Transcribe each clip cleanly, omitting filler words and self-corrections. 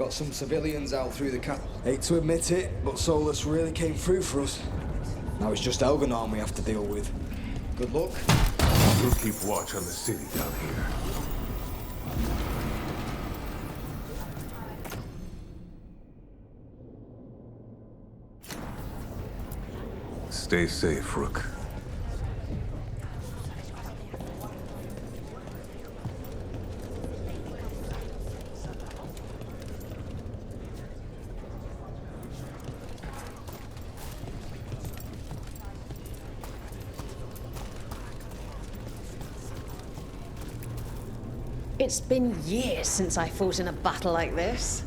Got some civilians out through the cat. Hate to admit it, but Solus really came through for us. Now it's just Elganon we have to deal with. Good luck. We'll keep watch on the city down here. Stay safe, Rook. It's been years since I fought in a battle like this.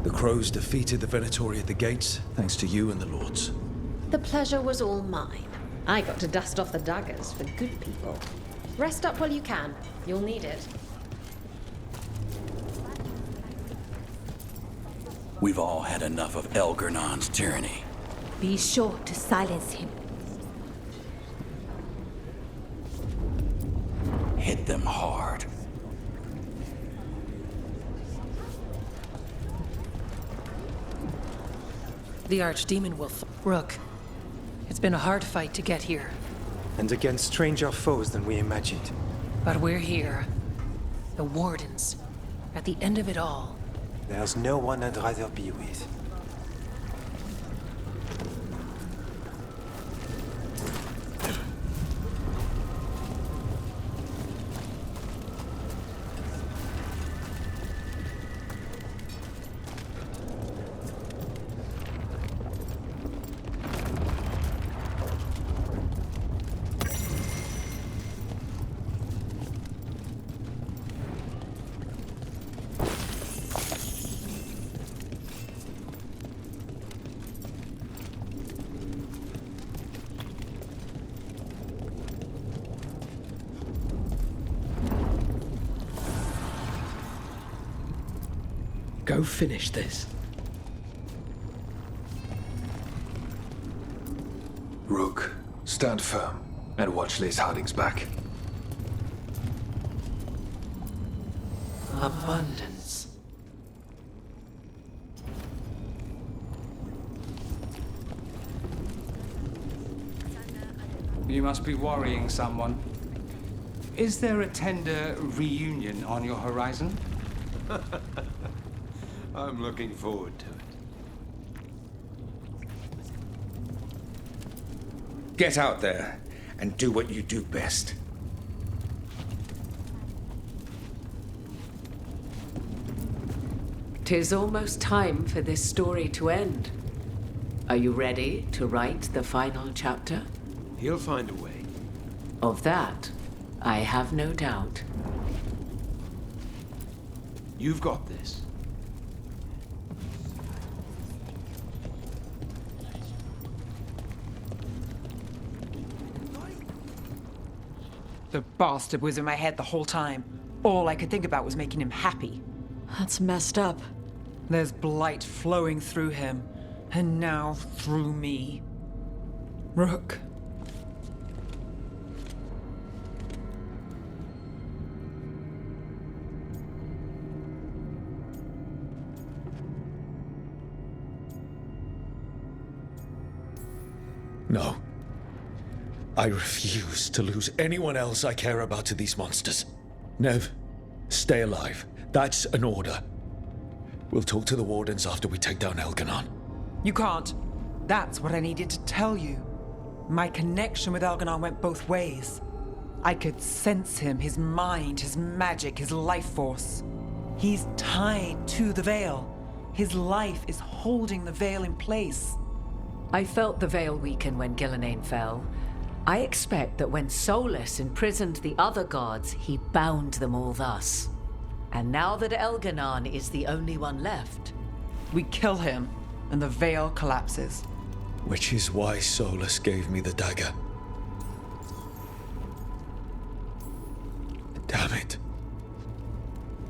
The Crows defeated the Venatori at the gates, thanks to you and the Lords. The pleasure was all mine. I got to dust off the daggers for good people. Rest up while you can. You'll need it. We've all had enough of Elgernon's tyranny. Be sure to silence him. Hit them hard. The Archdemon will Rook, it's been a hard fight to get here. And against stranger foes than we imagined. But we're here. The Wardens. At the end of it all. There's no one I'd rather be with. Go finish this. Rook, stand firm and watch Lace Harding's back. Abundance. You must be worrying someone. Is there a tender reunion on your horizon? I'm looking forward to it. Get out there and do what you do best. "'Tis almost time for this story to end. Are you ready to write the final chapter? He'll find a way. Of that, I have no doubt. You've got this. The bastard was in my head the whole time. All I could think about was making him happy. That's messed up. There's blight flowing through him, and now through me. Rook. No. I refuse to lose anyone else I care about to these monsters. Nev, stay alive. That's an order. We'll talk to the Wardens after we take down Elganon. You can't. That's what I needed to tell you. My connection with Elganon went both ways. I could sense him, his mind, his magic, his life force. He's tied to the Veil. His life is holding the Veil in place. I felt the Veil weaken when Gillenane fell. I expect that when Solus imprisoned the other gods, he bound them all thus. And now that Elganon is the only one left... We kill him, and the Veil collapses. Which is why Solus gave me the dagger. Damn it.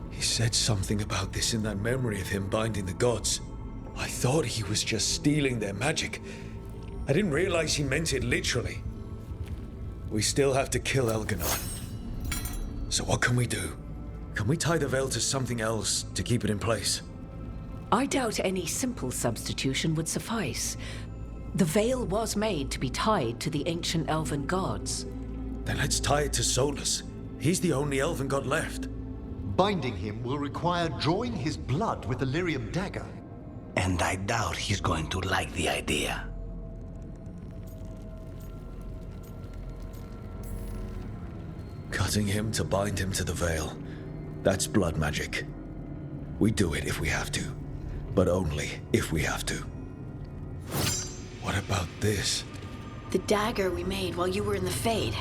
He said something about this in that memory of him binding the gods. I thought he was just stealing their magic. I didn't realize he meant it literally. We still have to kill Elganon. So what can we do? Can we tie the Veil to something else to keep it in place? I doubt any simple substitution would suffice. The veil was made to be tied to the ancient elven gods. Then let's tie it to Solus. He's the only elven god left. Binding him will require drawing his blood with the lyrium dagger. And I doubt he's going to like the idea. Cutting him to bind him to the veil. That's blood magic. We do it if we have to, but only if we have to. What about this? The dagger we made while you were in the Fade.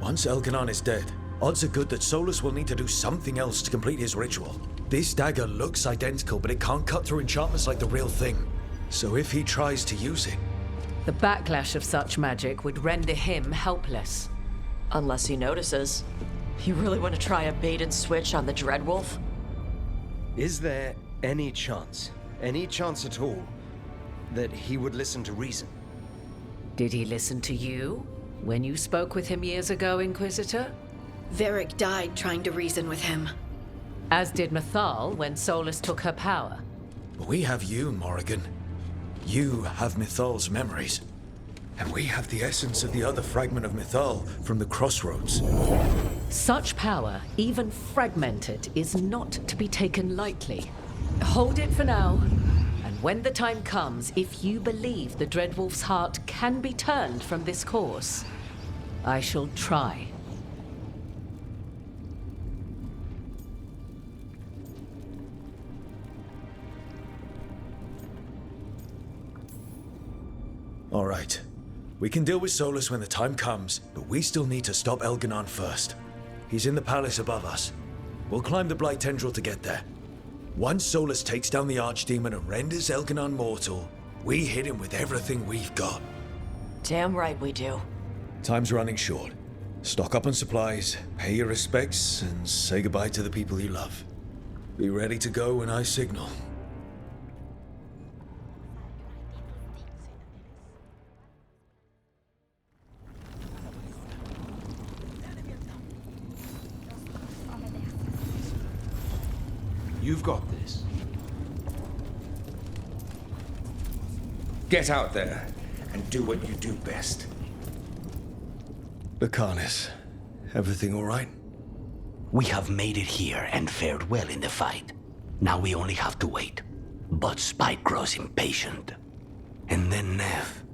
Once Elganon is dead, odds are good that Solus will need to do something else to complete his ritual. This dagger looks identical, but it can't cut through enchantments like the real thing. So if he tries to use it... The backlash of such magic would render him helpless. Unless he notices. You really want to try a bait and switch on the Dreadwolf? Is there any chance at all, that he would listen to reason? Did he listen to you when you spoke with him years ago, Inquisitor? Varric died trying to reason with him. As did Mythal when Solus took her power. But we have you, Morrigan. You have Mythal's memories. And we have the essence of the other fragment of Mythal from the Crossroads. Such power, even fragmented, is not to be taken lightly. Hold it for now. And when the time comes, if you believe the Dreadwolf's heart can be turned from this course, I shall try. All right. We can deal with Solus when the time comes, but we still need to stop Elganon first. He's in the palace above us. We'll climb the Blight Tendril to get there. Once Solus takes down the Archdemon and renders Elganon mortal, we hit him with everything we've got. Damn right we do. Time's running short. Stock up on supplies, pay your respects, and say goodbye to the people you love. Be ready to go when I signal. You've got this. Get out there and do what you do best. Bacanis, everything all right? We have made it here and fared well in the fight. Now we only have to wait. But Spike grows impatient. And then Nev.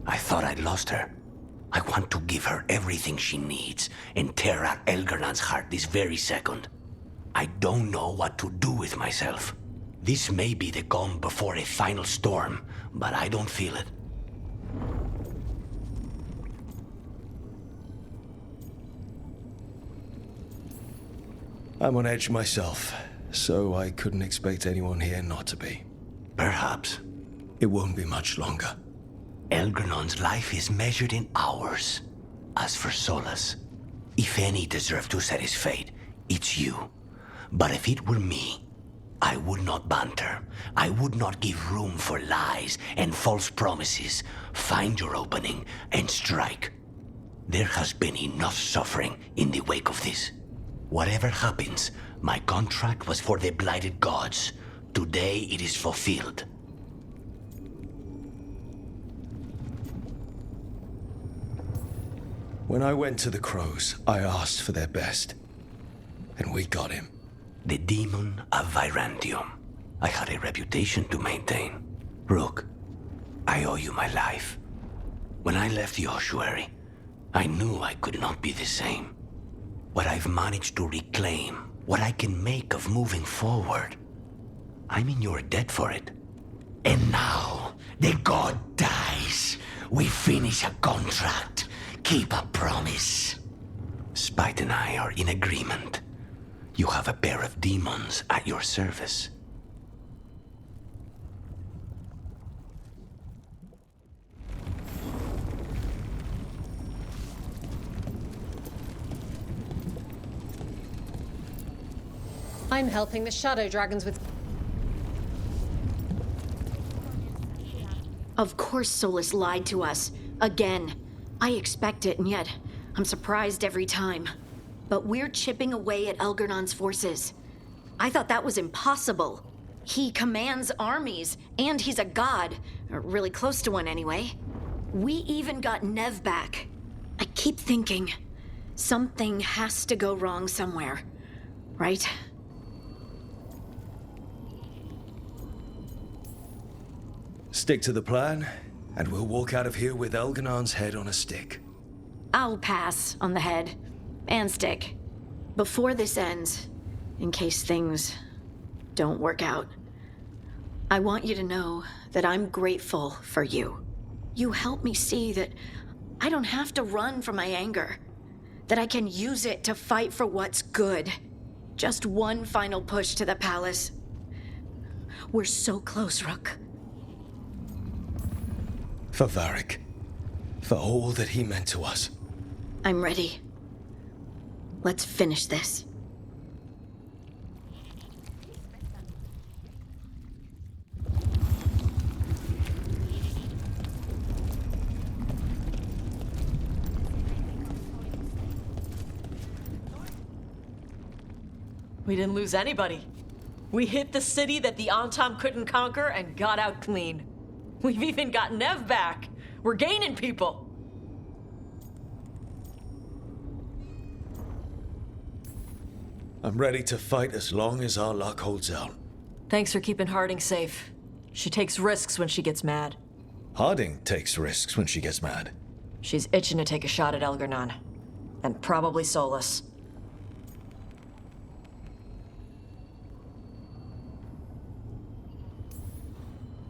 I thought I'd lost her. I want to give her everything she needs and tear out Elgarnon's heart this very second. I don't know what to do with myself. This may be the calm before a final storm, but I don't feel it. I'm on edge myself, so I couldn't expect anyone here not to be. Perhaps. It won't be much longer. Elgarnon's life is measured in hours. As for Solus, if any deserve to set his fate, it's you. But if it were me, I would not banter. I would not give room for lies and false promises. Find your opening and strike. There has been enough suffering in the wake of this. Whatever happens, my contract was for the blighted gods. Today it is fulfilled. When I went to the Crows, I asked for their best. And we got him. The demon of Virantium. I had a reputation to maintain. Rook, I owe you my life. When I left the ossuary, I knew I could not be the same. What I've managed to reclaim, what I can make of moving forward, I'm in your debt for it. And now, the god dies. We finish a contract, keep a promise. Spite and I are in agreement. You have a pair of demons at your service. I'm helping the Shadow Dragons with... Of course Solus lied to us. Again. I expect it, and yet I'm surprised every time. But we're chipping away at Elgarnon's forces. I thought that was impossible. He commands armies, and he's a god. Or really close to one, anyway. We even got Nev back. I keep thinking, something has to go wrong somewhere, right? Stick to the plan, and we'll walk out of here with Elganon's head on a stick. I'll pass on the head. And stick. Before this ends, in case things don't work out, I want you to know that I'm grateful for you. You help me see that I don't have to run from my anger, that I can use it to fight for what's good. Just one final push to the palace. We're so close, Rook. For Varric. For all that he meant to us. I'm ready. Let's finish this. We didn't lose anybody. We hit the city that the Antam couldn't conquer and got out clean. We've even got Nev back. We're gaining people. I'm ready to fight as long as our luck holds out. Thanks for keeping Harding safe. She takes risks when she gets mad. Harding takes risks when she gets mad. She's itching to take a shot at Elgar'nan. And probably Solus.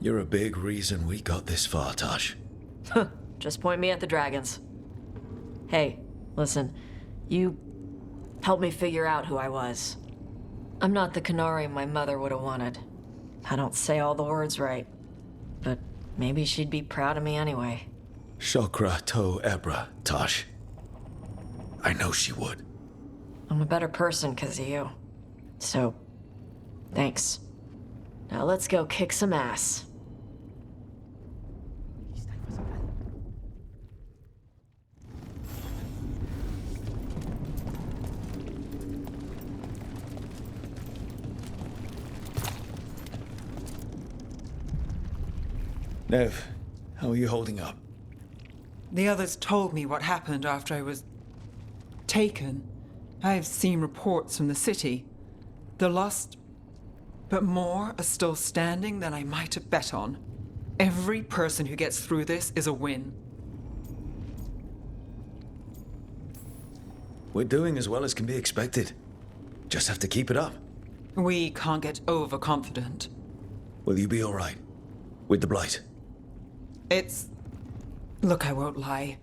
You're a big reason we got this far, Tosh. Just point me at the dragons. Hey, listen. You helped me figure out who I was. I'm not the Canary my mother would have wanted. I don't say all the words right. But maybe she'd be proud of me anyway. Shokra to Ebra, Tosh. I know she would. I'm a better person because of you. So, thanks. Now let's go kick some ass. Nev, how are you holding up? The others told me what happened after I was taken. I've seen reports from the city. The lost, but more are still standing than I might have bet on. Every person who gets through this is a win. We're doing as well as can be expected. Just have to keep it up. We can't get overconfident. Will you be all right? With the Blight? Look, I won't lie.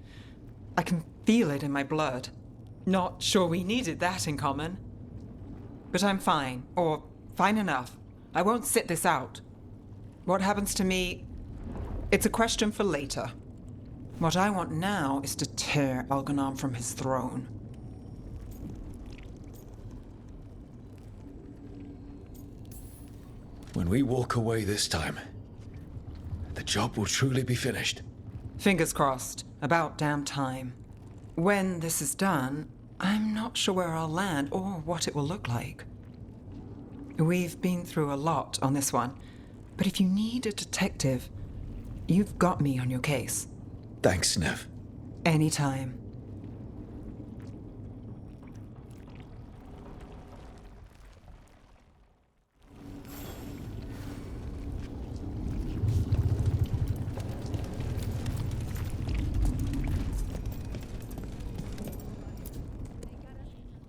I can feel it in my blood. Not sure we needed that in common. But I'm fine, or fine enough. I won't sit this out. What happens to me, it's a question for later. What I want now is to tear Elgar'nan from his throne. When we walk away this time, the job will truly be finished. Fingers crossed. About damn time. When this is done, I'm not sure where I'll land or what it will look like. We've been through a lot on this one, but if you need a detective, you've got me on your case. Thanks, Nev. Anytime.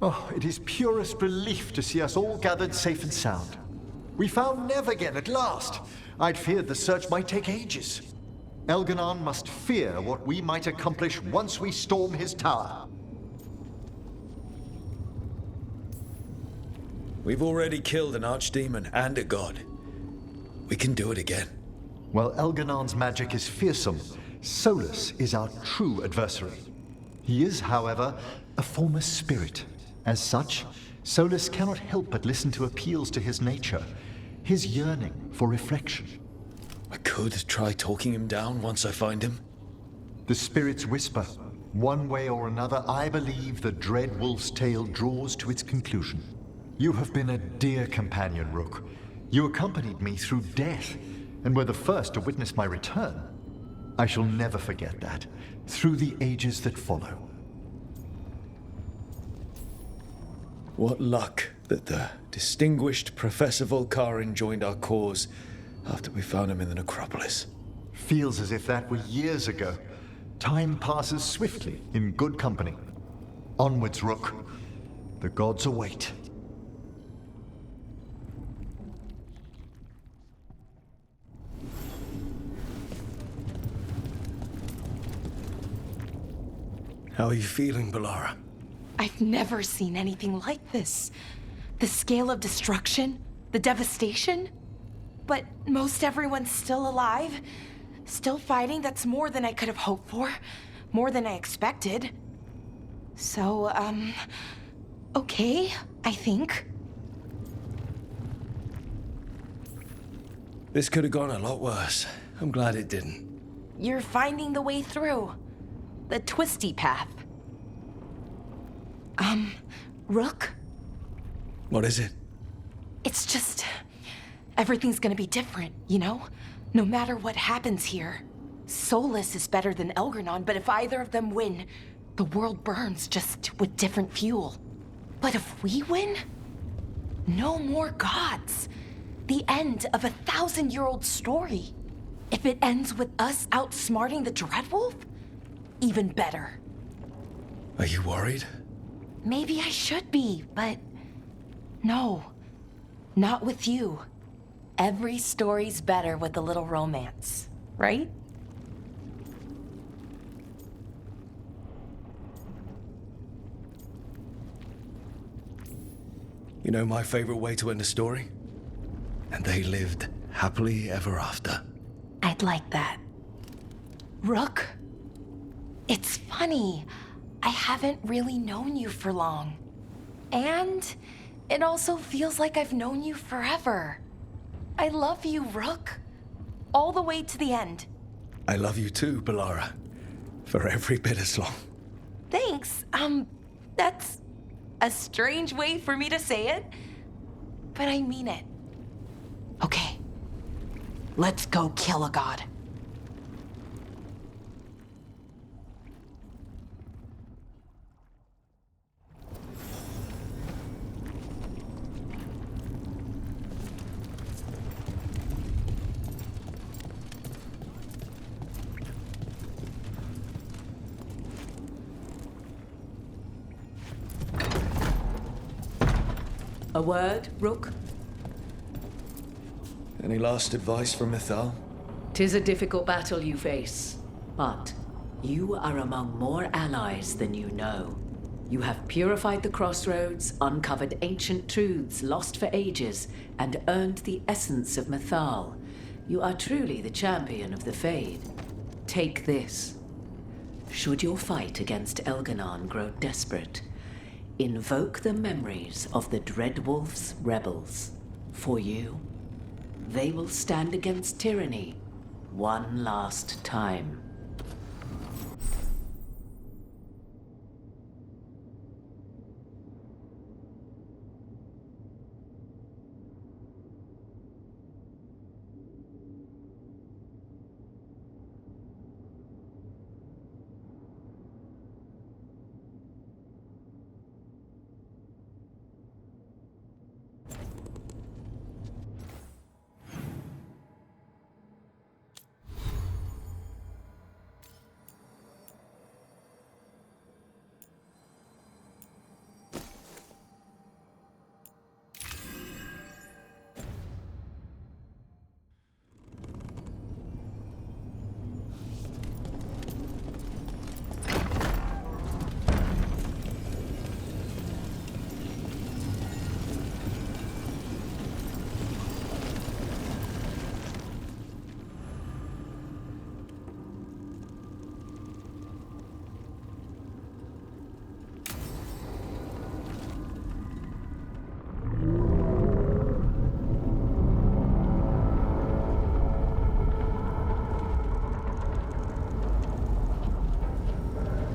Oh, it is purest relief to see us all gathered safe and sound. We found Nev again at last. I'd feared the search might take ages. Elgar'nan must fear what we might accomplish once we storm his tower. We've already killed an archdemon and a god. We can do it again. While Elgar'nan's magic is fearsome, Solus is our true adversary. He is, however, a former spirit. As such, Solus cannot help but listen to appeals to his nature, his yearning for reflection. I could try talking him down once I find him. The spirits whisper. One way or another, I believe the dread wolf's tale draws to its conclusion. You have been a dear companion, Rook. You accompanied me through death, and were the first to witness my return. I shall never forget that, through the ages that follow. What luck that the distinguished Professor Volkarin joined our cause after we found him in the necropolis. Feels as if that were years ago. Time passes swiftly in good company. Onwards, Rook. The gods await. How are you feeling, Balara? I've never seen anything like this. The scale of destruction, the devastation. But most everyone's still alive. Still fighting. That's more than I could have hoped for. More than I expected. So, okay, I think. This could have gone a lot worse. I'm glad it didn't. You're finding the way through. The twisty path. Rook? What is it? It's just... everything's gonna be different, you know? No matter what happens here. Solus is better than Elgernon, but if either of them win, the world burns, just with different fuel. But if we win? No more gods. The end of a 1,000-year-old story. If it ends with us outsmarting the Dreadwolf, even better. Are you worried? Maybe I should be, but no, not with you. Every story's better with a little romance, right? You know my favorite way to end a story? And they lived happily ever after. I'd like that. Rook, it's funny. I haven't really known you for long. And it also feels like I've known you forever. I love you, Rook. All the way to the end. I love you too, Balara. For every bit as long. Thanks. That's a strange way for me to say it, but I mean it. Okay, let's go kill a god. A word, Rook? Any last advice from Mythal? 'Tis a difficult battle you face, but you are among more allies than you know. You have purified the crossroads, uncovered ancient truths lost for ages, and earned the essence of Mythal. You are truly the champion of the Fade. Take this. Should your fight against Elganon grow desperate, invoke the memories of the Dreadwolf's rebels. For you, they will stand against tyranny one last time.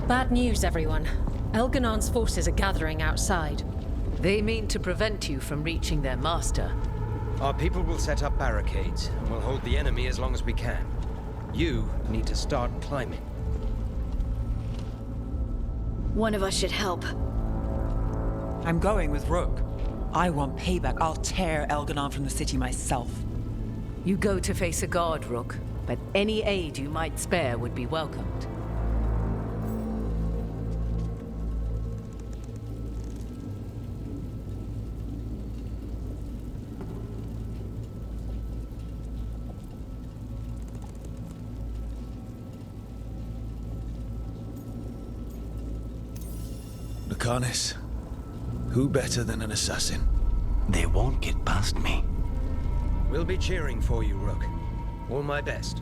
Bad news, everyone. Elganon's forces are gathering outside. They mean to prevent you from reaching their master. Our people will set up barricades, and we'll hold the enemy as long as we can. You need to start climbing. One of us should help. I'm going with Rook. I want payback. I'll tear Elganon from the city myself. You go to face a guard, Rook, but any aid you might spare would be welcomed. Lucanus, who better than an assassin? They won't get past me. We'll be cheering for you, Rook. All my best.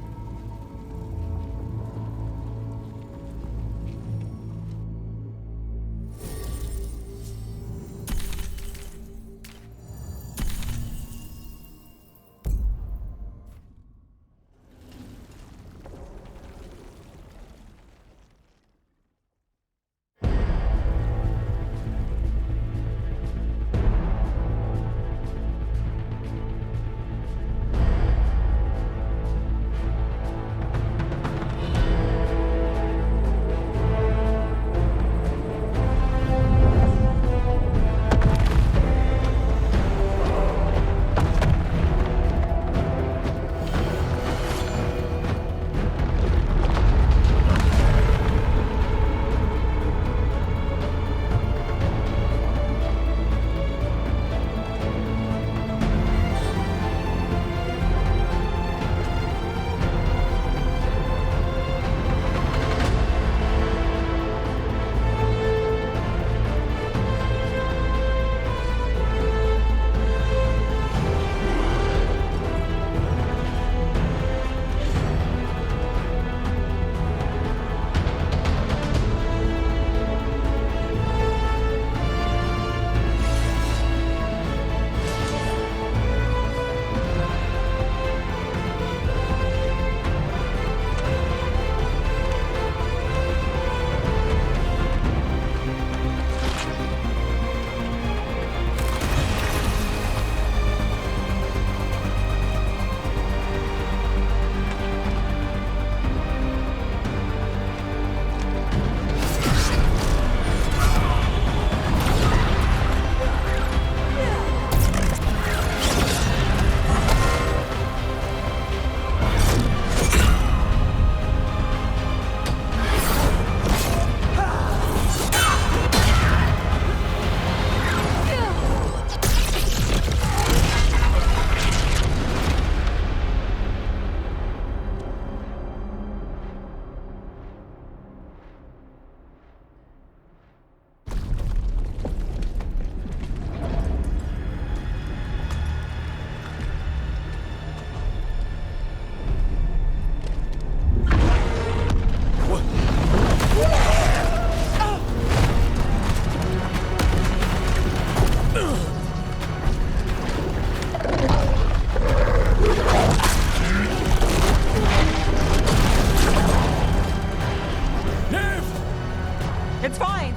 It's fine.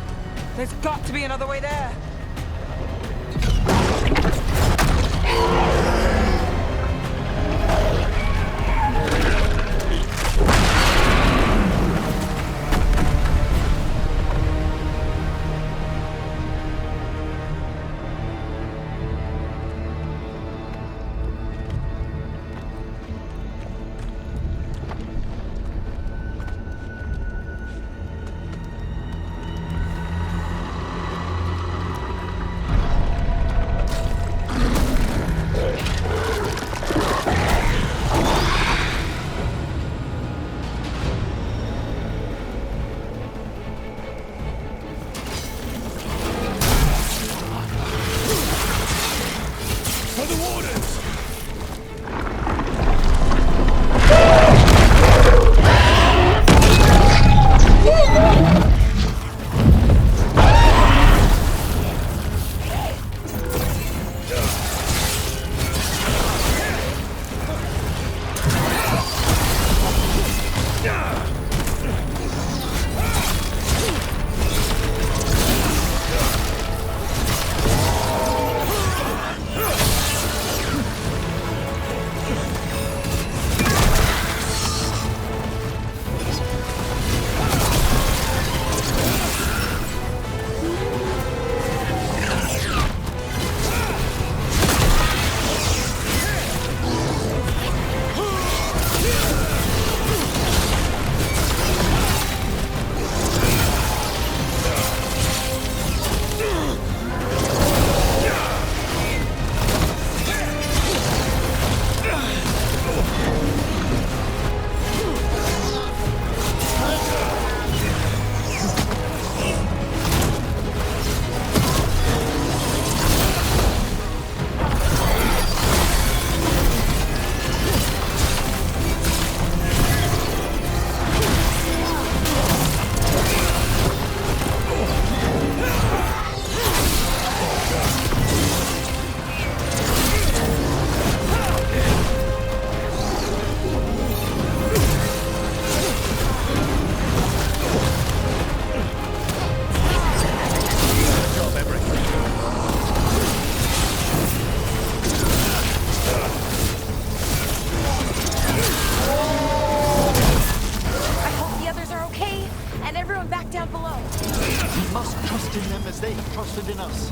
There's got to be another way there. must trust in them as they have trusted in us.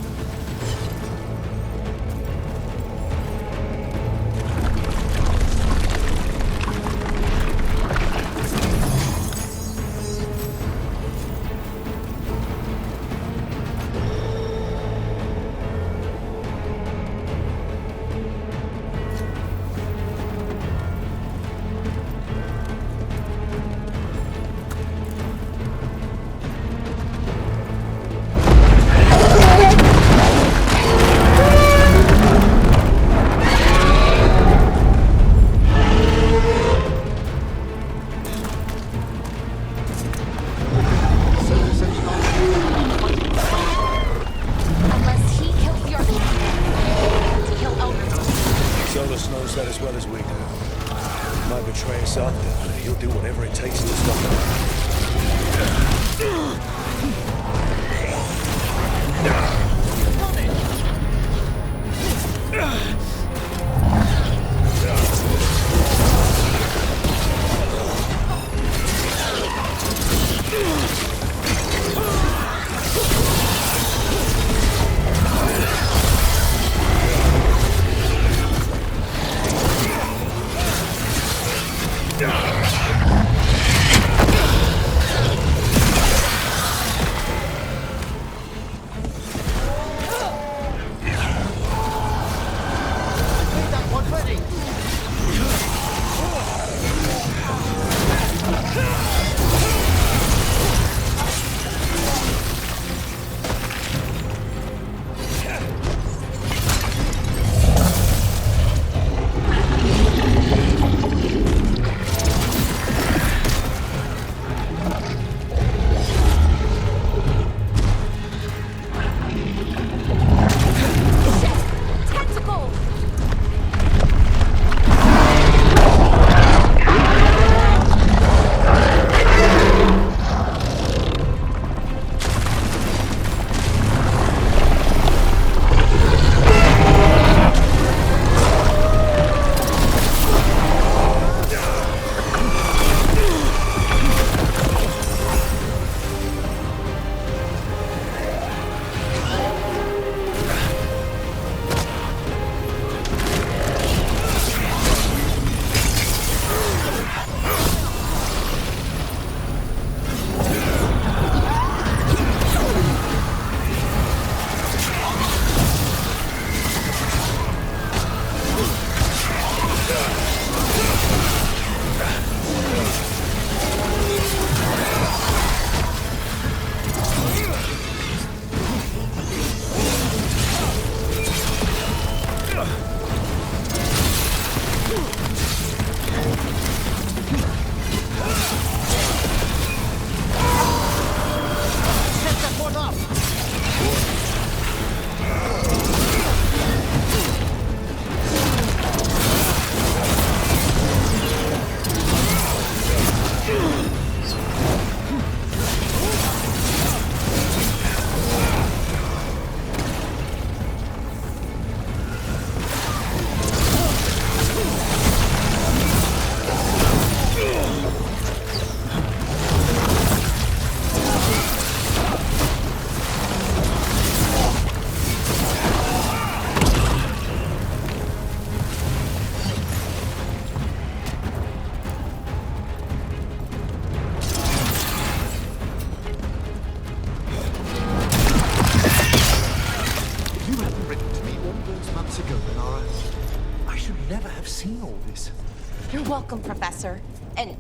You're welcome, Professor. And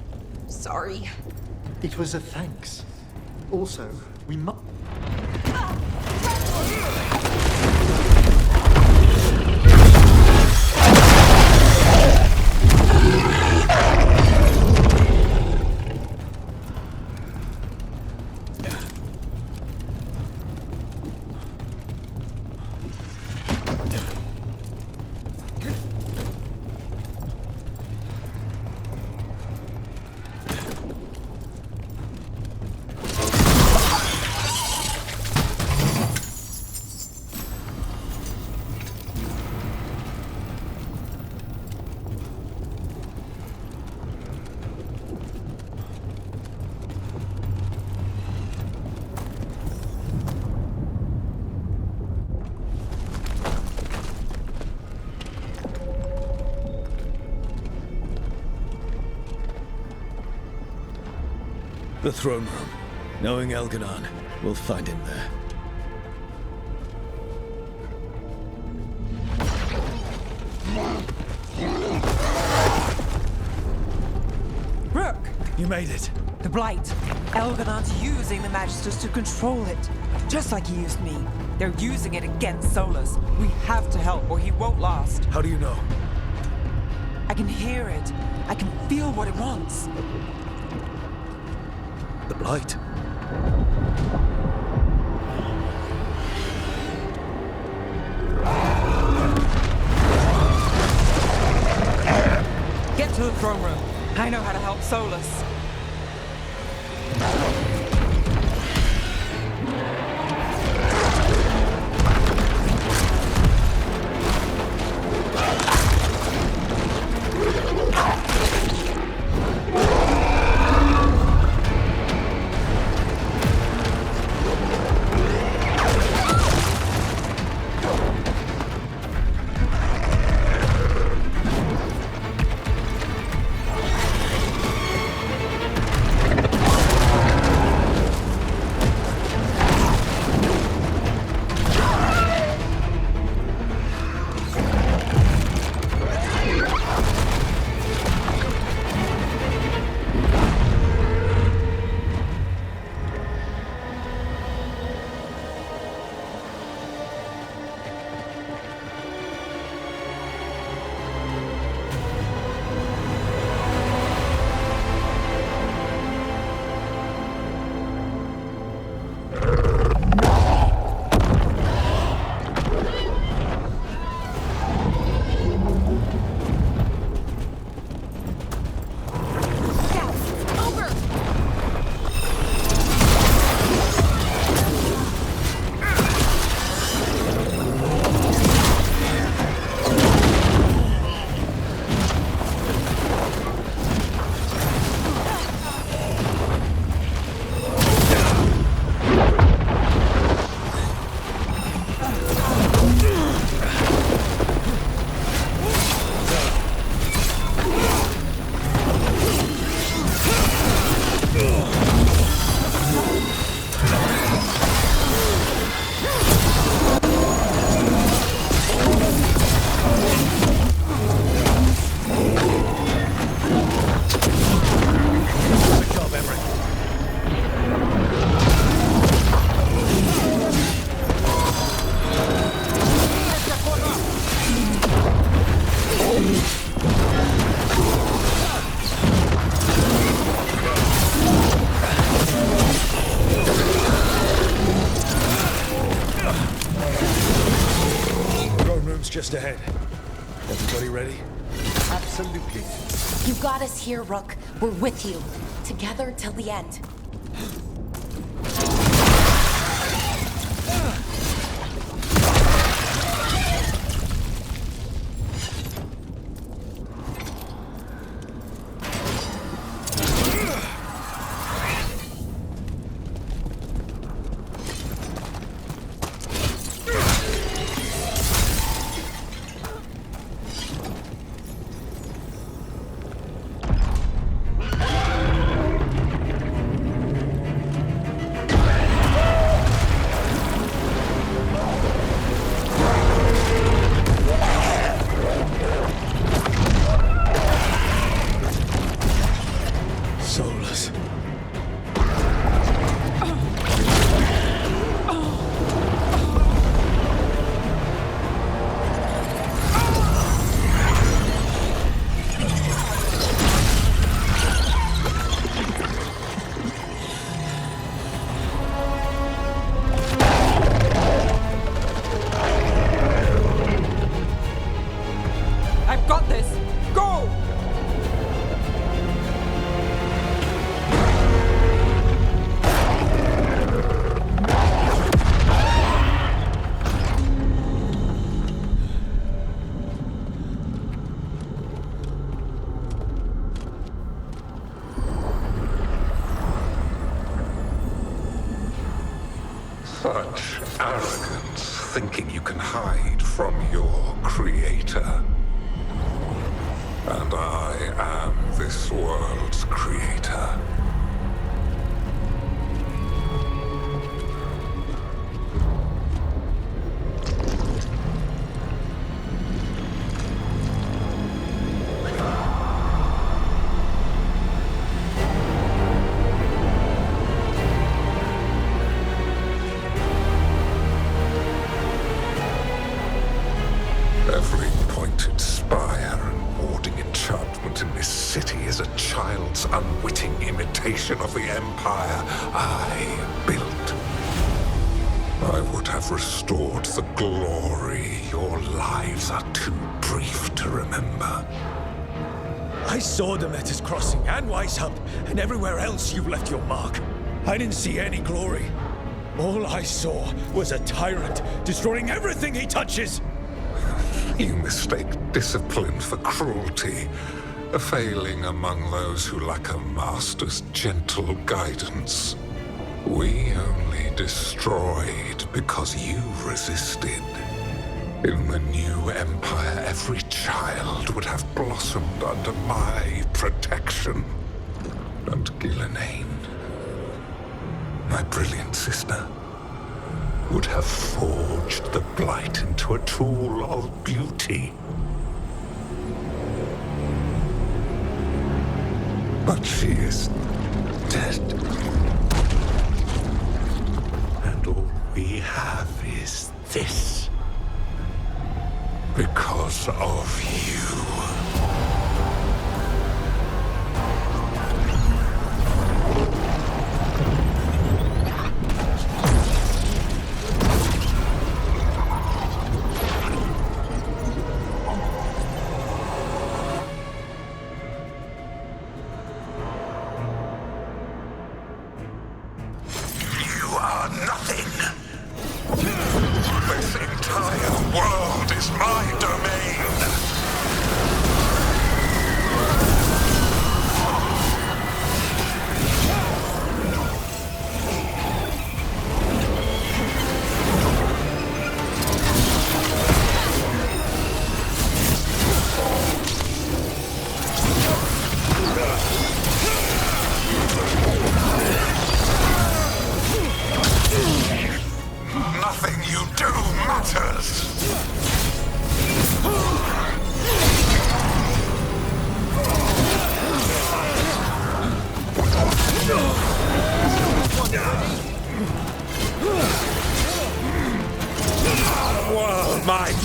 sorry. It was a thanks. Also, we must... The throne room. Knowing Elganon, we'll find him there. Rook! You made it. The Blight. Elganon's using the Magisters to control it. Just like he used me. They're using it against Solus. We have to help or he won't last. How do you know? I can hear it. I can feel what it wants. The Blight? Get to the throne room. I know how to help Solus. Just ahead. Everybody ready? Absolutely. You got us here, Rook. We're with you. Together till the end. Solus. I've got this. Go! Such arrogance, thinking you can hide from your creator. And I am this world's creator. empire I built. I would have restored the glory. Your lives are too brief to remember. I saw Demeter's Crossing and Weishaupt, and everywhere else you've left your mark. I didn't see any glory. All I saw was a tyrant destroying everything he touches. You mistake discipline for cruelty, a failing among those who lack a master's gentle guidance. We only destroyed because you resisted. In the new empire, every child would have blossomed under my protection. And Gillenane, my brilliant sister, would have forged the Blight into a tool of beauty. But she is dead. And all we have is this. Because of you.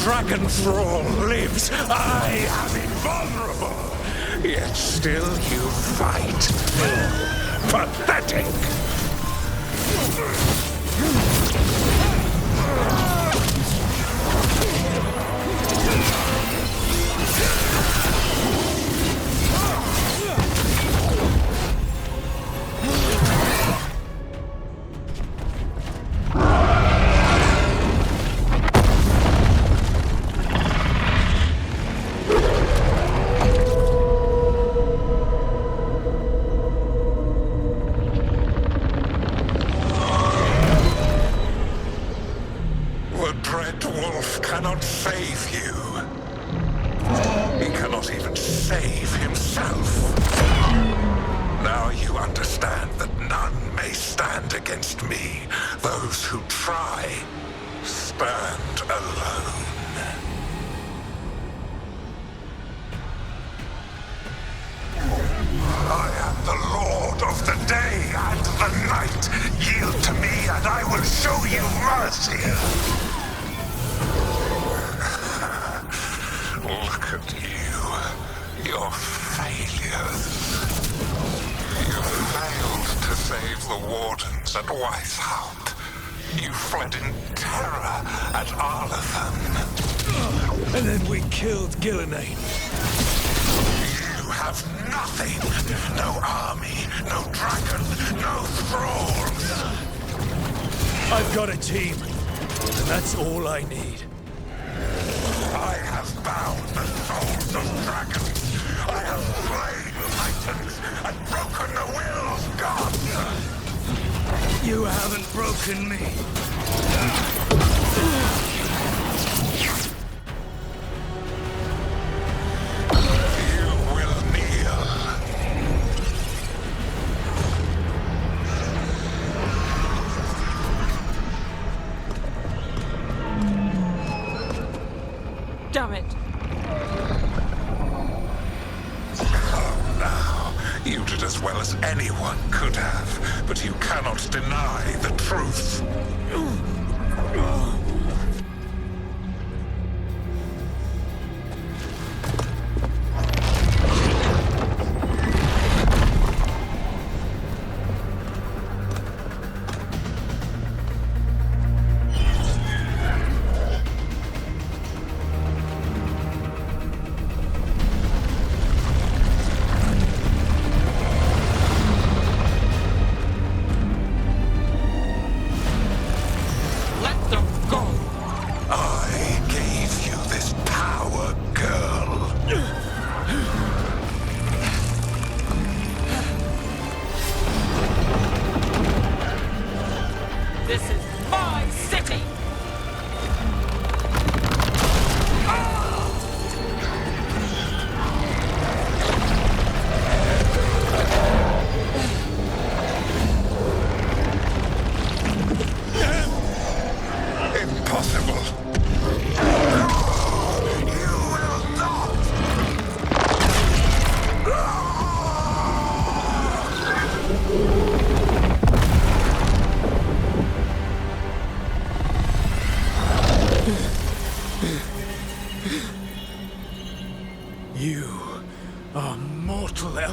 Dragon Thrall lives. I am invulnerable. Yet still you fight. Pathetic. Gillenane. You have nothing. No army, no dragon, no thralls. I've got a team, and that's all I need. I have bound the souls of dragons. I have slain titans and broken the will of gods. You haven't broken me. Damn it! Oh, now. You did as well as anyone could have, but you cannot deny the truth.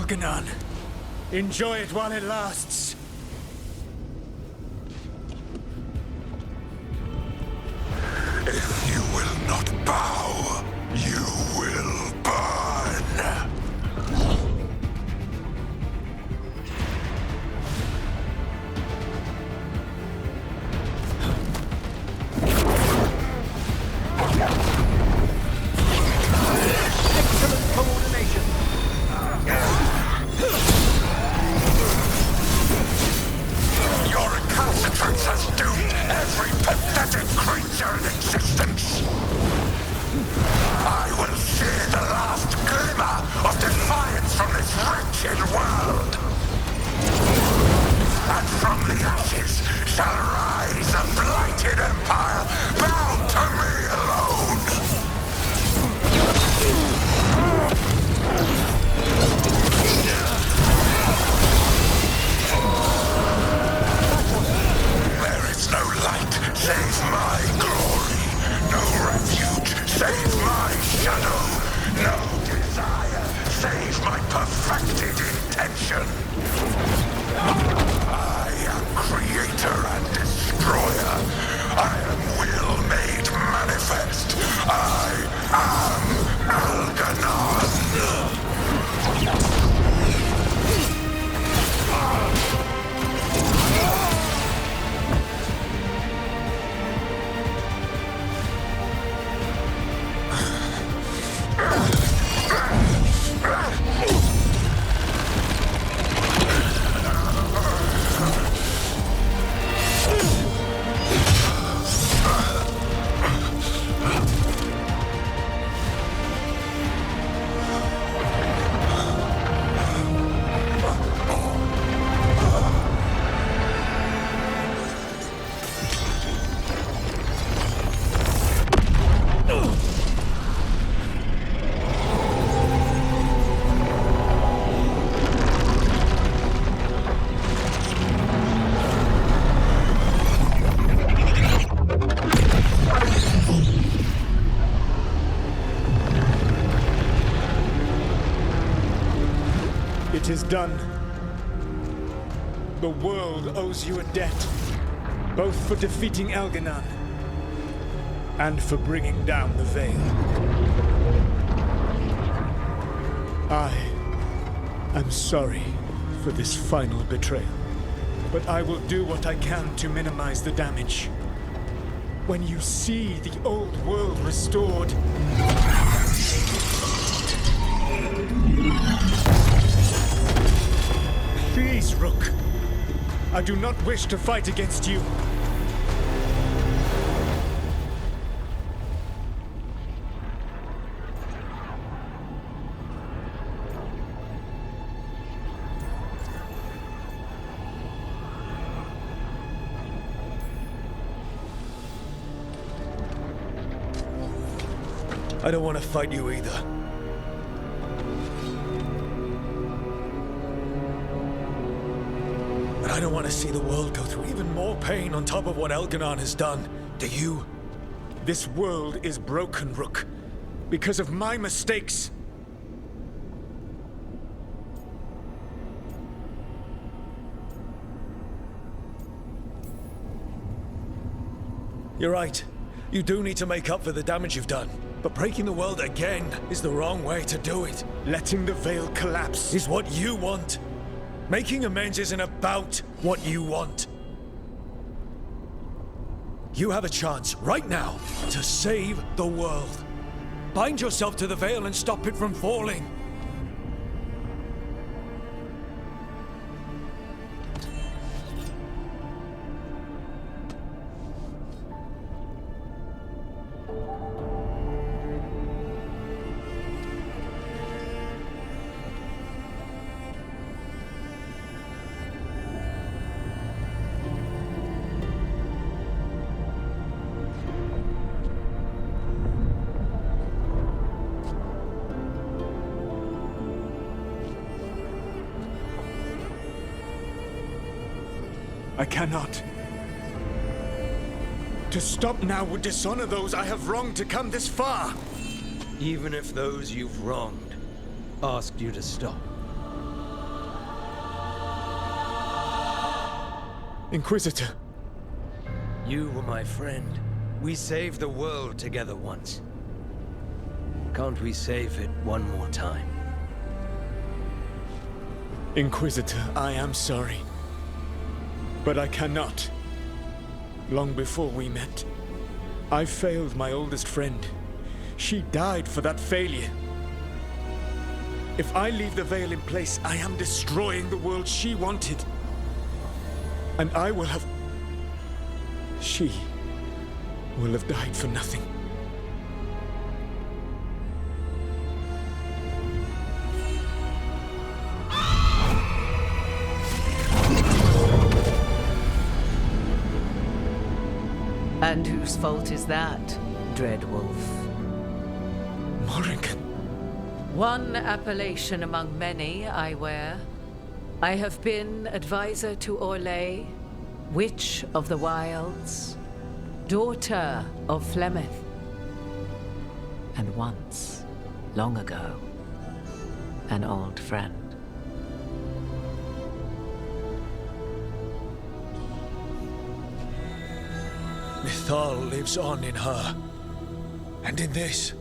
Elganon. Enjoy it while it lasts. If you will not bow, you will burn. Excellent coordination. Your recalcitrance has doomed every pathetic creature in existence. I will see the last glimmer of defiance from this wretched world. And from the ashes shall rise a blighted empire bound to me alone. There is no light save my glory, no refuge save my shadow, no desire save my perfected intention. I am creator and destroyer. I am will made manifest. I am Elganon. It is done. The world owes you a debt, both for defeating Elganon and for bringing down the Veil. I am sorry for this final betrayal, but I will do what I can to minimize the damage. When you see the old world restored, please, Rook. I do not wish to fight against you. I don't want to fight you either. But I don't want to see the world go through even more pain on top of what Elganon has done. Do you? This world is broken, Rook, because of my mistakes. You're right. You do need to make up for the damage you've done. But breaking the world again is the wrong way to do it. Letting the Veil collapse is what you want. Making amends isn't about what you want. You have a chance right now to save the world. Bind yourself to the Veil and stop it from falling. I cannot. To stop now would dishonor those I have wronged to come this far. Even if those you've wronged asked you to stop, Inquisitor. You were my friend. We saved the world together once. Can't we save it one more time? Inquisitor, I am sorry. But I cannot. Long before we met, I failed my oldest friend. She died for that failure. If I leave the veil in place, I am destroying the world she wanted. And I will have... She will have died for nothing. And whose fault is that, Dread Wolf? Morrigan. One appellation among many I wear. I have been advisor to Orlais, Witch of the Wilds, daughter of Flemeth, and once, long ago, an old friend. Mythal lives on in her, and in this.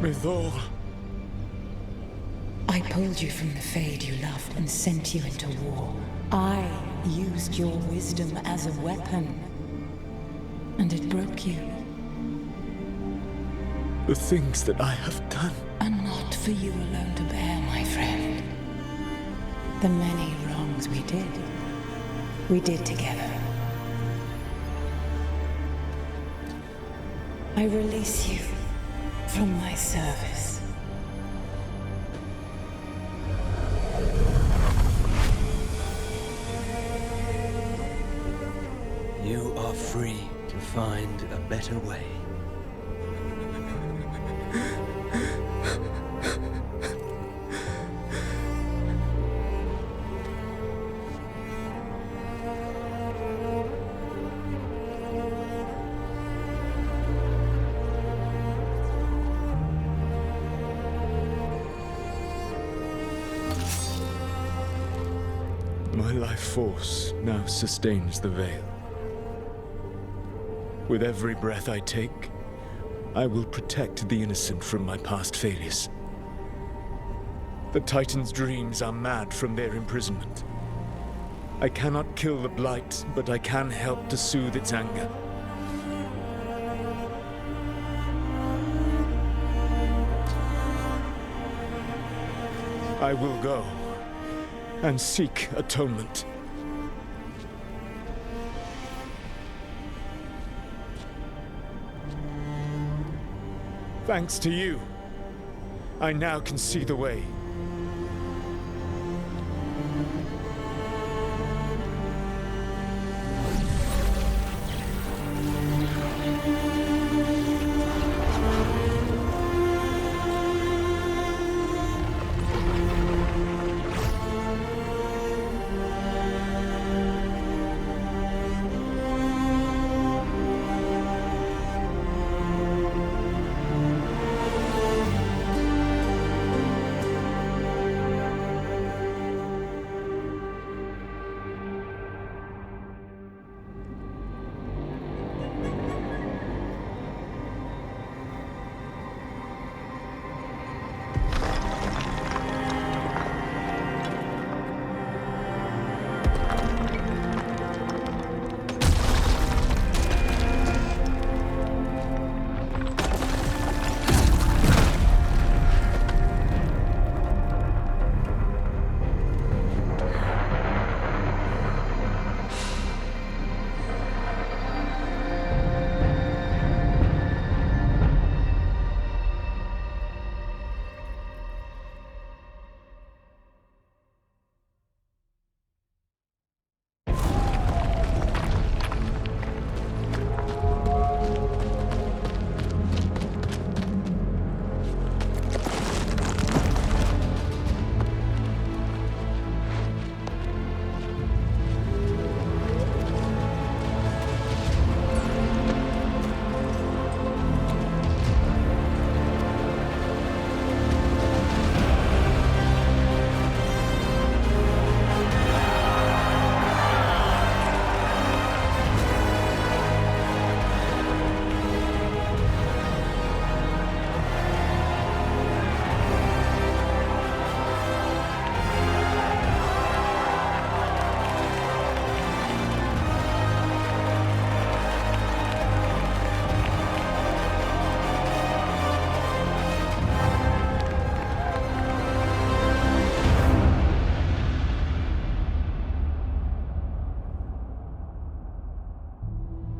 Mythal. I pulled you from the Fade you loved and sent you into war. I used your wisdom as a weapon, and it broke you. The things that I have done are not for you alone to bear, my friend. The many wrongs we did together. I release you from my service. You are free to find a better way. My life force now sustains the veil. With every breath I take, I will protect the innocent from my past failures. The Titan's dreams are mad from their imprisonment. I cannot kill the Blight, but I can help to soothe its anger. I will go and seek atonement. Thanks to you, I now can see the way.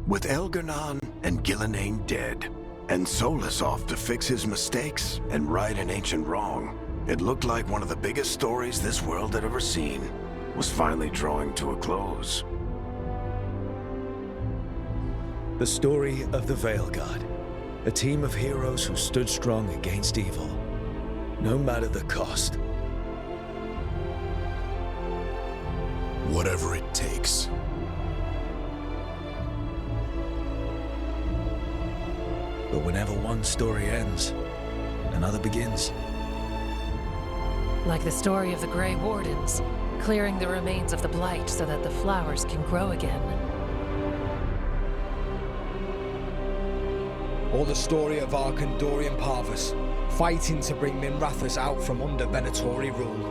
With Elgar'nan and Gillenane dead, and Solus off to fix his mistakes and right an ancient wrong, it looked like one of the biggest stories this world had ever seen was finally drawing to a close. The story of the Veilguard, a team of heroes who stood strong against evil, no matter the cost. Whatever it takes. But whenever one story ends, another begins. Like the story of the Grey Wardens, clearing the remains of the Blight so that the flowers can grow again. Or the story of Arkandorian Parvus, fighting to bring Minrathous out from under Venatori rule.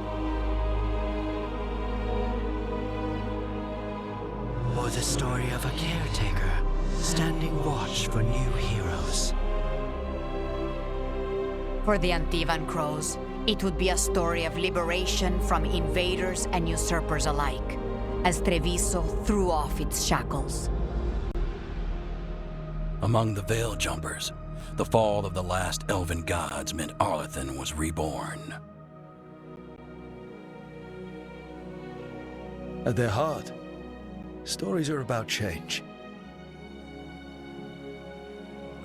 Or the story of a caretaker, standing watch for new heroes. For the Antivan Crows, it would be a story of liberation from invaders and usurpers alike, as Treviso threw off its shackles. Among the Veil Jumpers, the fall of the last elven gods meant Arlathan was reborn. At their heart, stories are about change.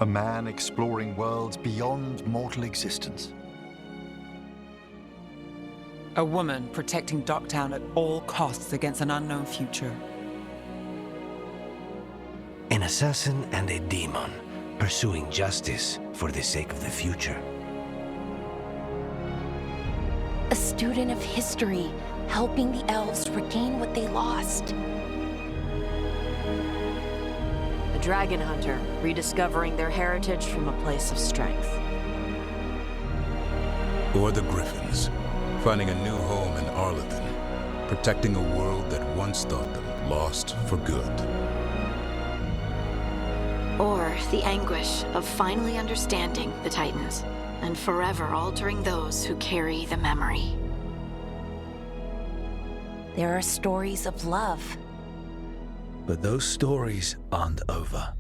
A man exploring worlds beyond mortal existence. A woman protecting Docktown at all costs against an unknown future. An assassin and a demon, pursuing justice for the sake of the future. A student of history, helping the elves regain what they lost. A dragon hunter, rediscovering their heritage from a place of strength. Or the Griffins, finding a new home in Arlathan, protecting a world that once thought them lost for good. Or the anguish of finally understanding the Titans and forever altering those who carry the memory. There are stories of love. But those stories aren't over.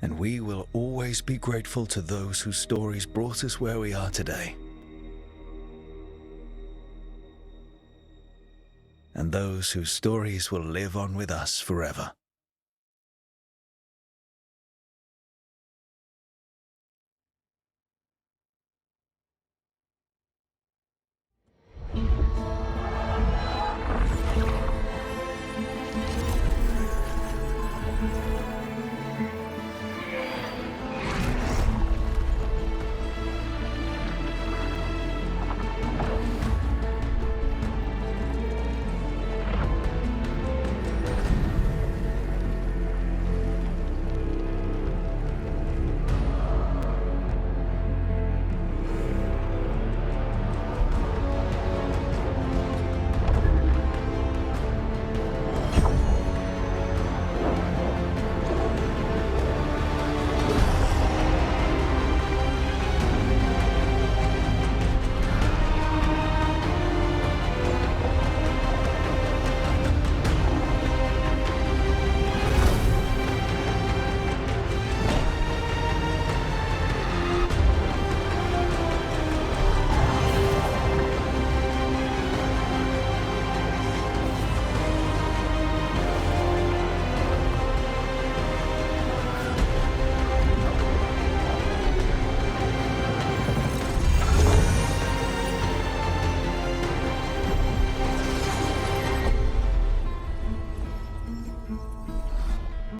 And we will always be grateful to those whose stories brought us where we are today. And those whose stories will live on with us forever.